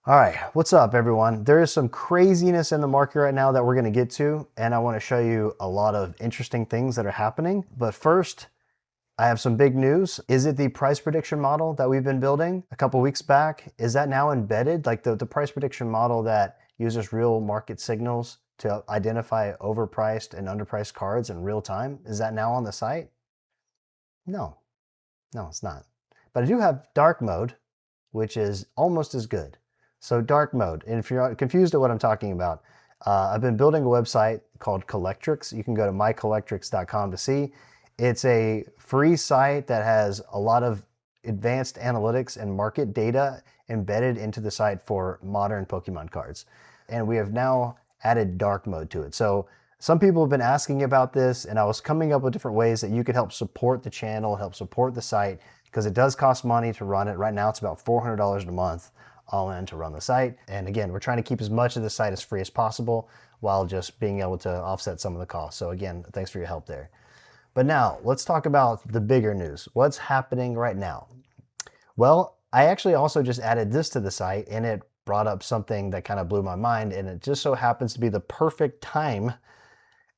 All right, what's up everyone? There is some craziness in the market right now that we're gonna get to, and I wanna show you a lot of interesting things that are happening. But first, I have some big news. Is it the price prediction model that we've been building a couple weeks back? Is that now embedded? Like the price prediction model that uses real market signals to identify overpriced and underpriced cards in real time? Is that now on the site? No, no, it's not. But I do have dark mode, which is almost as good. So dark mode, and if you're confused at what I'm talking about, I've been building a website called Collectrics. You can go to mycollectrics.com to see. It's a free site that has a lot of advanced analytics and market data embedded into the site for modern Pokemon cards. And we have now added dark mode to it. So some people have been asking about this, and I was coming up with different ways that you could help support the channel, help support the site, because it does cost money to run it. Right now it's about $400 a month all in to run the site. And again, we're trying to keep as much of the site as free as possible while just being able to offset some of the costs. So again, thanks for your help there. But now let's talk about the bigger news. What's happening right now? Well, I actually also just added this to the site, and it brought up something that kind of blew my mind, and it just so happens to be the perfect time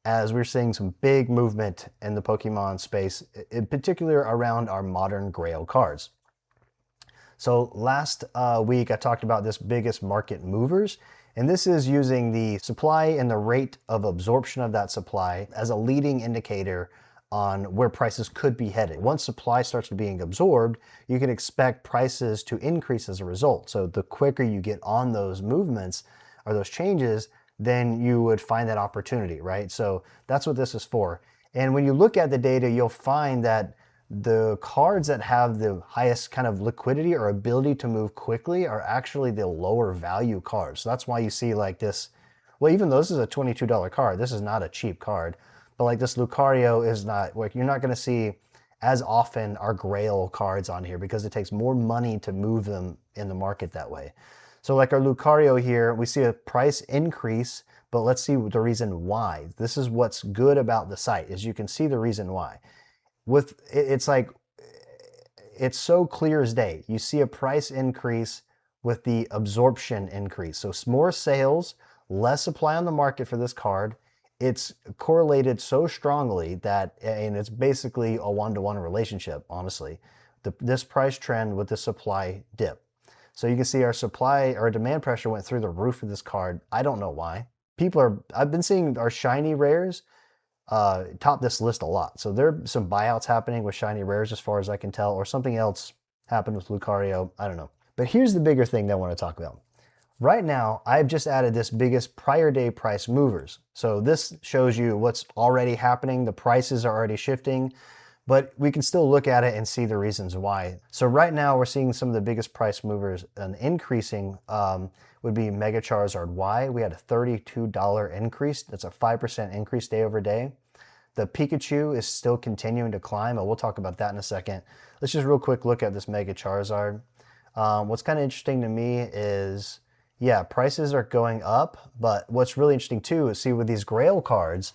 as we're seeing some big movement in the Pokemon space, in particular around our modern Grail cards. So last week I talked about this biggest market movers, and this is using the supply and the rate of absorption of that supply as a leading indicator on where prices could be headed. Once supply starts being absorbed, you can expect prices to increase as a result. So the quicker you get on those movements or those changes, then you would find that opportunity, right? So that's what this is for. And when you look at the data, you'll find that the cards that have the highest kind of liquidity or ability to move quickly are actually the lower value cards. So that's why you see like this, well, even though this is a $22 card, this is not a cheap card, but like this Lucario is not, like you're not gonna see as often our Grail cards on here because it takes more money to move them in the market that way. So like our Lucario here, we see a price increase, but let's see the reason why. This is what's good about the site, is you can see the reason why. It's like, it's so clear as day. You see a price increase with the absorption increase. So it's more sales, less supply on the market for this card. It's correlated so strongly that, and it's basically a one-to-one relationship, honestly. This price trend with the supply dip. So you can see our supply, our demand pressure went through the roof of this card. I don't know why. I've been seeing our shiny rares top this list a lot. So there are some buyouts happening with shiny rares as far as I can tell, or something else happened with Lucario. I don't know. But here's the bigger thing that I want to talk about. Right now, I've just added this biggest prior day price movers. So this shows you what's already happening. The prices are already shifting, but we can still look at it and see the reasons why. So right now we're seeing some of the biggest price movers, and increasing would be Mega Charizard Y. We had a $32 increase. That's a 5% increase day over day. The Pikachu is still continuing to climb, and we'll talk about that in a second. Let's just real quick look at this Mega Charizard. What's kind of interesting to me is, yeah, prices are going up, but what's really interesting too is see with these Grail cards,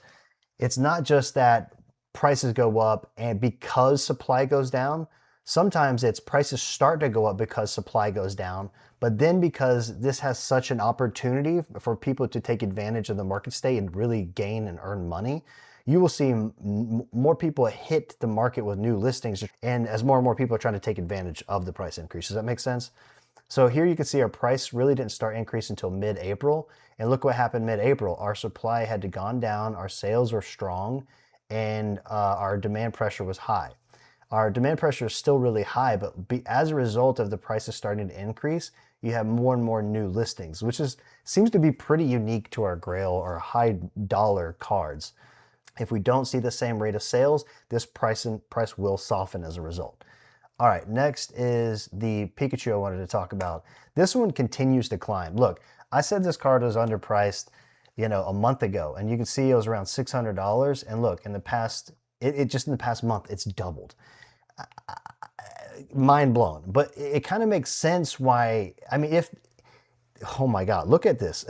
it's not just that prices go up and because supply goes down. Sometimes it's prices start to go up because supply goes down, but then because this has such an opportunity for people to take advantage of the market state and really gain and earn money, you will see more people hit the market with new listings, and as more and more people are trying to take advantage of the price increase. Does that make sense? So here you can see our price really didn't start increasing until mid-April, and look what happened mid-April. Our supply had gone down, our sales were strong, and our demand pressure was high. Our demand pressure is still really high, but as a result of the prices starting to increase, you have more and more new listings, which seems to be pretty unique to our Grail or high dollar cards. If we don't see the same rate of sales, this price will soften as a result. All right, next is the Pikachu I wanted to talk about. This one continues to climb. Look, I said this card was underpriced, a month ago, and you can see it was around $600. And look, in the past, just in the past month, it's doubled. Mind blown. But it kind of makes sense why, oh my God, look at this.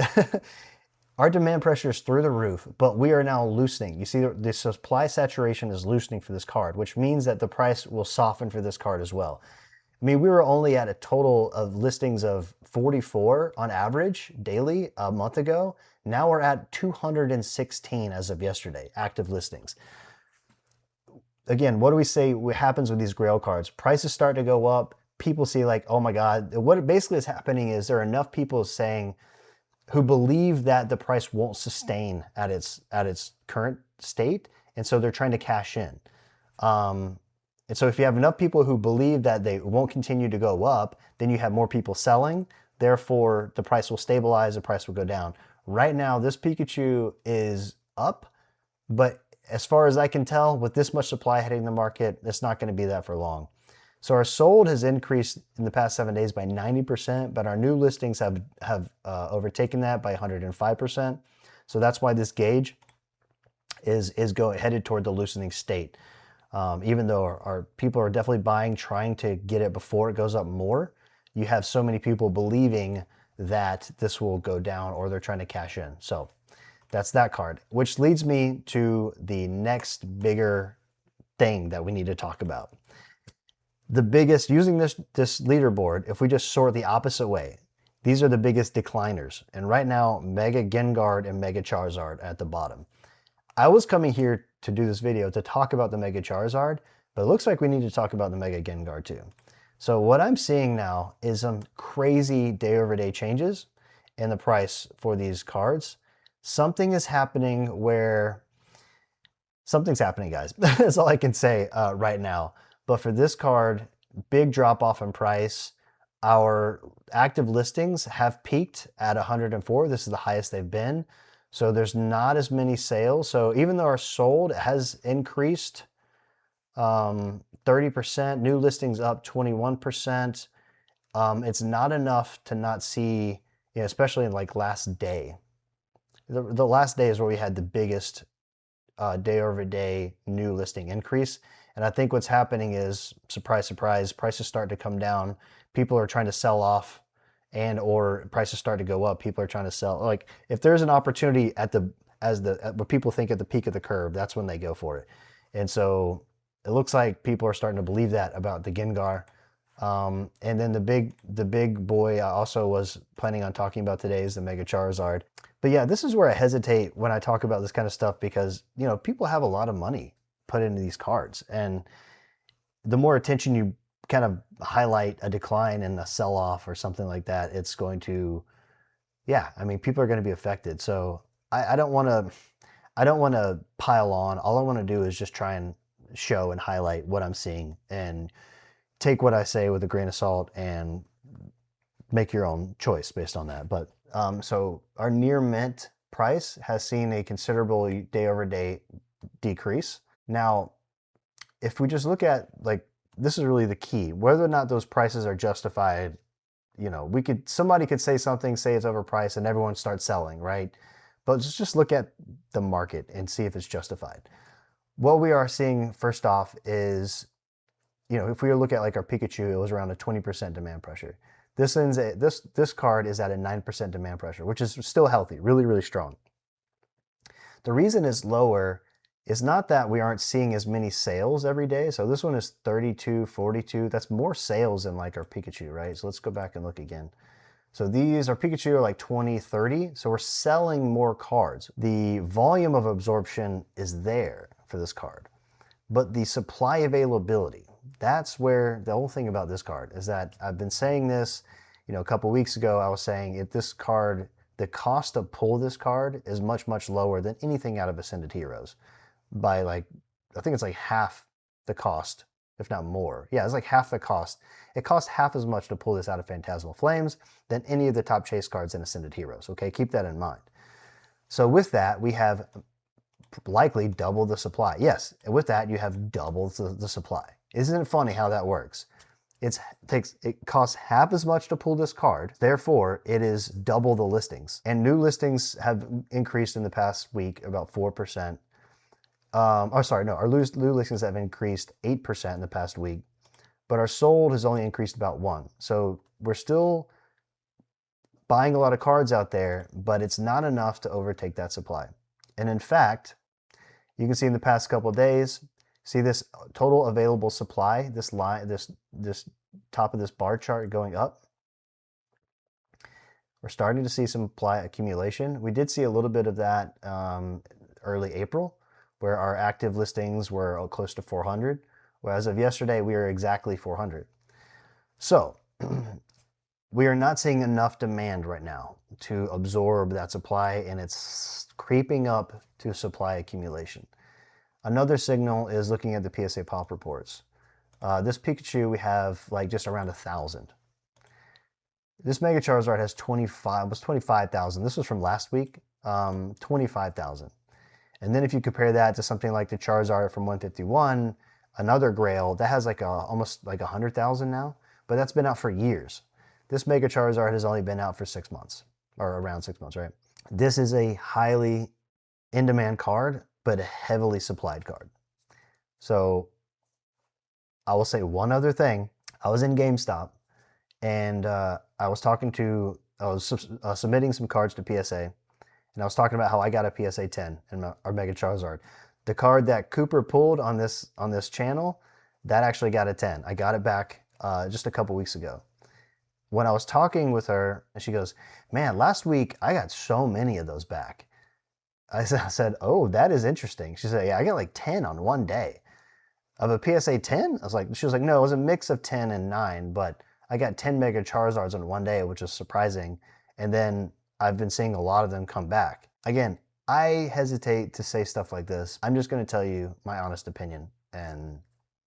Our demand pressure is through the roof, but we are now loosening. You see, the supply saturation is loosening for this card, which means that the price will soften for this card as well. I mean, we were only at a total of listings of 44 on average daily a month ago. Now we're at 216 as of yesterday, active listings. Again, what do we say what happens with these grail cards? Prices start to go up. People see like, oh my God. What basically is happening is there are enough people saying who believe that the price won't sustain at its current state. And so they're trying to cash in. And so if you have enough people who believe that they won't continue to go up, then you have more people selling. Therefore, the price will stabilize, the price will go down. Right now, this Pikachu is up, but as far as I can tell, with this much supply hitting the market, it's not going to be that for long. So our sold has increased in the past 7 days by 90%, but our new listings have overtaken that by 105%. So that's why this gauge is headed toward the loosening state. Even though our people are definitely buying, trying to get it before it goes up more, you have so many people believing that this will go down or they're trying to cash in. So that's that card, which leads me to the next bigger thing that we need to talk about. The biggest, using this leaderboard, if we just sort the opposite way, these are the biggest decliners. And right now, Mega Gengar and Mega Charizard at the bottom. I was coming here to do this video to talk about the Mega Charizard, but it looks like we need to talk about the Mega Gengar too. So what I'm seeing now is some crazy day over day changes in the price for these cards. Something is happening where something's happening, guys. That's all I can say right now. But for this card, big drop off in price. Our active listings have peaked at 104. This is the highest they've been. So there's not as many sales. So even though our sold has increased 30%, new listings up 21%, it's not enough to not see, you know, especially in like last day. The last day is where we had the biggest day over day new listing increase. And I think what's happening is, surprise, surprise, prices start to come down. People are trying to sell off, and or prices start to go up. People are trying to sell. Like if there's an opportunity at what people think at the peak of the curve, that's when they go for it. And so it looks like people are starting to believe that about the Gengar. And then the big boy I also was planning on talking about today is the Mega Charizard. But yeah, this is where I hesitate when I talk about this kind of stuff because, you know, people have a lot of money put into these cards, and the more attention you kind of highlight a decline and a sell-off or something like that, it's going to, yeah, I mean, people are going to be affected. So I don't want to pile on. All I want to do is just try and show and highlight what I'm seeing, and take what I say with a grain of salt and make your own choice based on that. But so our near mint price has seen a considerable day over day decrease. Now, if we just look at, like, this is really the key, whether or not those prices are justified. You know, somebody could say something, say it's overpriced, and everyone starts selling, right? But let's just look at the market and see if it's justified. What we are seeing first off is, you know, if we look at like our Pikachu, it was around a 20% demand pressure. This card is at a 9% demand pressure, which is still healthy, really, really strong. The reason it's lower is not that we aren't seeing as many sales every day. So this one is 32, 42. That's more sales than like our Pikachu, right? So let's go back and look again. So our Pikachu are like 20, 30. So we're selling more cards. The volume of absorption is there for this card, but the supply availability, that's where the whole thing about this card is that I've been saying this, you know, a couple weeks ago, I was saying if this card, the cost to pull this card is much, much lower than anything out of Ascended Heroes by like, I think it's like half the cost, if not more. Yeah, it's like half the cost. It costs half as much to pull this out of Phantasmal Flames than any of the top chase cards in Ascended Heroes. Okay, keep that in mind. So with that, we have likely double the supply. Yes, and with that, you have double the supply. Isn't it funny how that works? It costs half as much to pull this card, therefore it is double the listings. And new listings have increased in the past week about 4%. Our new listings have increased 8% in the past week, but our sold has only increased about 1%. So we're still buying a lot of cards out there, but it's not enough to overtake that supply. And in fact, you can see in the past couple of days, see this total available supply, this top of this bar chart going up. We're starting to see some supply accumulation. We did see a little bit of that early April, where our active listings were close to 400. Well, as of yesterday, we are exactly 400. So we are not seeing enough demand right now to absorb that supply, and it's creeping up to supply accumulation. Another signal is looking at the PSA pop reports. This Pikachu, we have like just around 1,000. This Mega Charizard has 25,000. This was from last week, 25,000. And then if you compare that to something like the Charizard from 151, another grail, that has like almost like 100,000 now, but that's been out for years. This Mega Charizard has only been out for 6 months, or around 6 months, right? This is a highly in-demand card, but a heavily supplied card. So I will say one other thing. I was in GameStop, and I was submitting some cards to PSA, and I was talking about how I got a PSA 10 in our Mega Charizard. The card that Cooper pulled on this channel, that actually got a 10. I got it back just a couple weeks ago. When I was talking with her, she goes, "Man, last week I got so many of those back." I said, "Oh, that is interesting." She said, "Yeah, I got like 10 on one day." Of a PSA 10? She was like, "No, it was a mix of 10 and 9, but I got 10 Mega Charizards in one day," which was surprising. And then I've been seeing a lot of them come back. Again, I hesitate to say stuff like this. I'm just going to tell you my honest opinion, and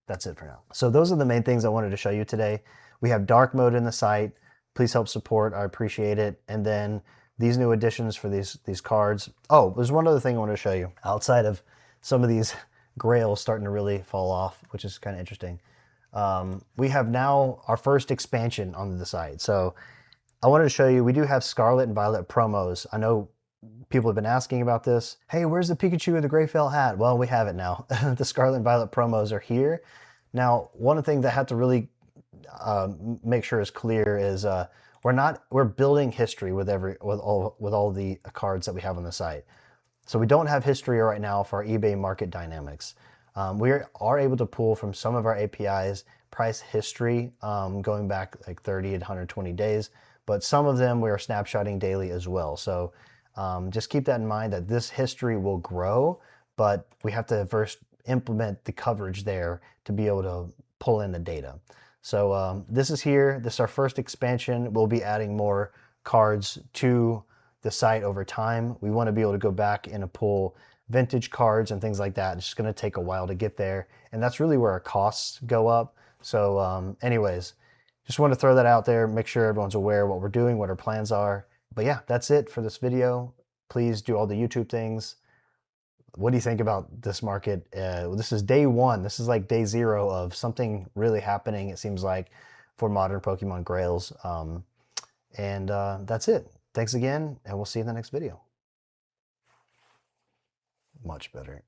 that's it for now. So those are the main things I wanted to show you today. We have dark mode in the site. Please help support. I appreciate it. And then these new additions for these cards. Oh, there's one other thing I want to show you. Outside of some of these grails starting to really fall off, which is kind of interesting. We have now our first expansion on the site. So I wanted to show you, we do have Scarlet and Violet promos. I know people have been asking about this. Hey, where's the Pikachu with the gray felt hat? Well, we have it now. The Scarlet and Violet promos are here. Now, one thing that I have to really make sure is clear is we're building history with all the cards that we have on the site. So we don't have history right now for our eBay market dynamics. We are able to pull from some of our APIs price history going back like 30 and 120 days, but some of them we are snapshotting daily as well. So just keep that in mind that this history will grow, but we have to first implement the coverage there to be able to pull in the data. So this is here. This is our first expansion. We'll be adding more cards to the site over time. We want to be able to go back and pull vintage cards and things like that. It's just going to take a while to get there, and that's really where our costs go up. So anyways, just want to throw that out there, make sure everyone's aware of what we're doing, what our plans are. But yeah, that's it for this video. Please do all the YouTube things. What do you think about this market? This is day one. This is like day zero of something really happening, it seems like, for modern Pokemon grails. And that's it. Thanks again, and we'll see you in the next video. Much better.